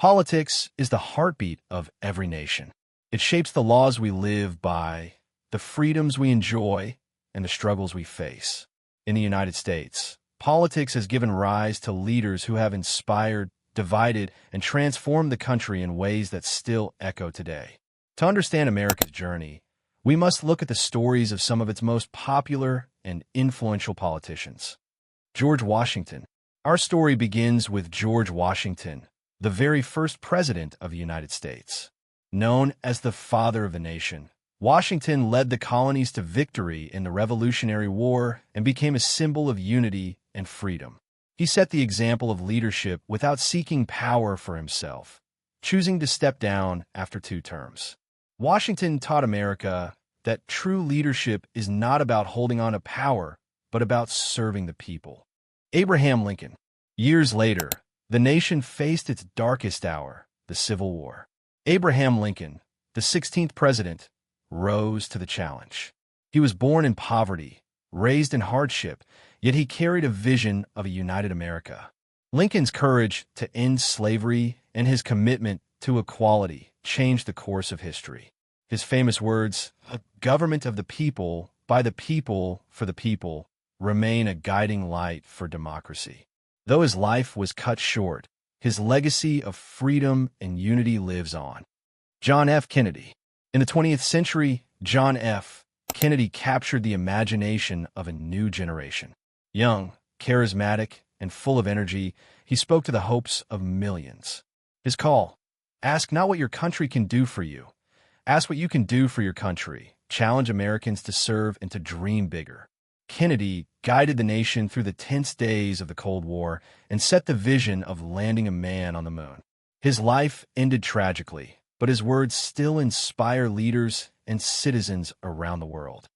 Politics is the heartbeat of every nation. It shapes the laws we live by, the freedoms we enjoy, and the struggles we face. In the United States, politics has given rise to leaders who have inspired, divided, and transformed the country in ways that still echo today. To understand America's journey, we must look at the stories of some of its most popular and influential politicians. George Washington. Our story begins with George Washington, the very first president of the United States. Known as the father of the nation, Washington led the colonies to victory in the Revolutionary War and became a symbol of unity and freedom. He set the example of leadership without seeking power for himself, choosing to step down after 2 terms. Washington taught America that true leadership is not about holding on to power, but about serving the people. Abraham Lincoln. Years later, the nation faced its darkest hour, the Civil War. Abraham Lincoln, the 16th president, rose to the challenge. He was born in poverty, raised in hardship, yet he carried a vision of a united America. Lincoln's courage to end slavery and his commitment to equality changed the course of history. His famous words, "A government of the people, by the people, for the people," remain a guiding light for democracy. Though his life was cut short, his legacy of freedom and unity lives on. John F. Kennedy. In the 20th century, John F. Kennedy captured the imagination of a new generation. Young, charismatic, and full of energy, he spoke to the hopes of millions. His call, "Ask not what your country can do for you. Ask what you can do for your country," challenged Americans to serve and to dream bigger. Kennedy guided the nation through the tense days of the Cold War and set the vision of landing a man on the moon. His life ended tragically, but his words still inspire leaders and citizens around the world.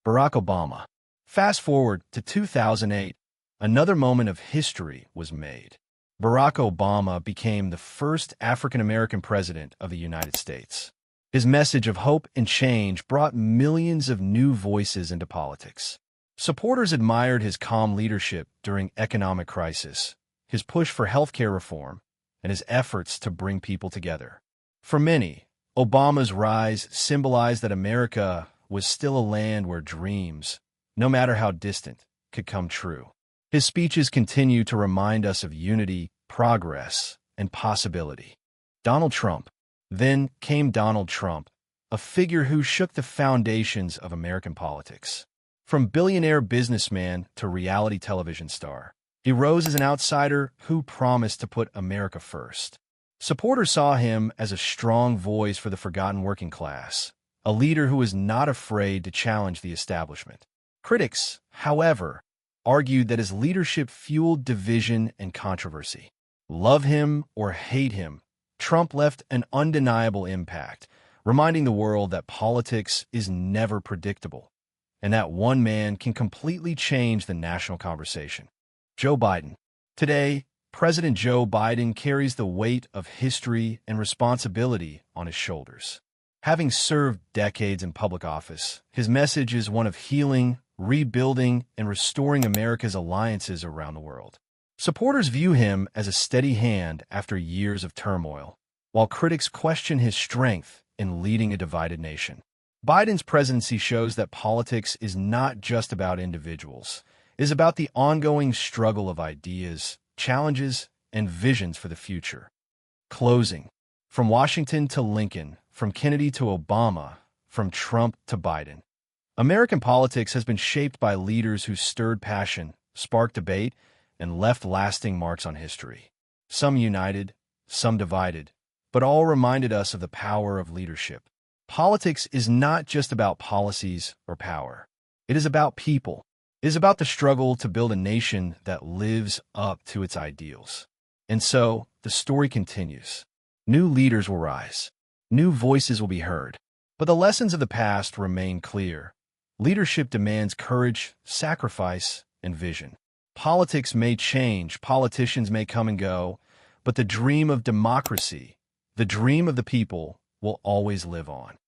Barack Obama. Fast forward to 2008, another moment of history was made. Barack Obama became the first African-American president of the United States. His message of hope and change brought millions of new voices into politics. Supporters admired his calm leadership during economic crisis, his push for healthcare reform, and his efforts to bring people together. For many, Obama's rise symbolized that America was still a land where dreams, no matter how distant, could come true. His speeches continue to remind us of unity, progress, and possibility. Donald Trump. Then came Donald Trump, a figure who shook the foundations of American politics. From billionaire businessman to reality television star, he rose as an outsider who promised to put America first. Supporters saw him as a strong voice for the forgotten working class, a leader who was not afraid to challenge the establishment. Critics, however, argued that his leadership fueled division and controversy. Love him or hate him, Trump left an undeniable impact, reminding the world that politics is never predictable, and that one man can completely change the national conversation. Joe Biden. Today, President Joe Biden carries the weight of history and responsibility on his shoulders. Having served decades in public office, his message is one of healing, rebuilding, and restoring America's alliances around the world. Supporters view him as a steady hand after years of turmoil, while critics question his strength in leading a divided nation. Biden's presidency shows that politics is not just about individuals. It is about the ongoing struggle of ideas, challenges, and visions for the future. Closing. From Washington to Lincoln, from Kennedy to Obama, from Trump to Biden, American politics has been shaped by leaders who stirred passion, sparked debate, and left lasting marks on history. Some united, some divided, but all reminded us of the power of leadership. Politics is not just about policies or power. It is about people. It is about the struggle to build a nation that lives up to its ideals. And so, the story continues. New leaders will rise. New voices will be heard. But the lessons of the past remain clear. Leadership demands courage, sacrifice, and vision. Politics may change, politicians may come and go, but the dream of democracy, the dream of the people, will always live on.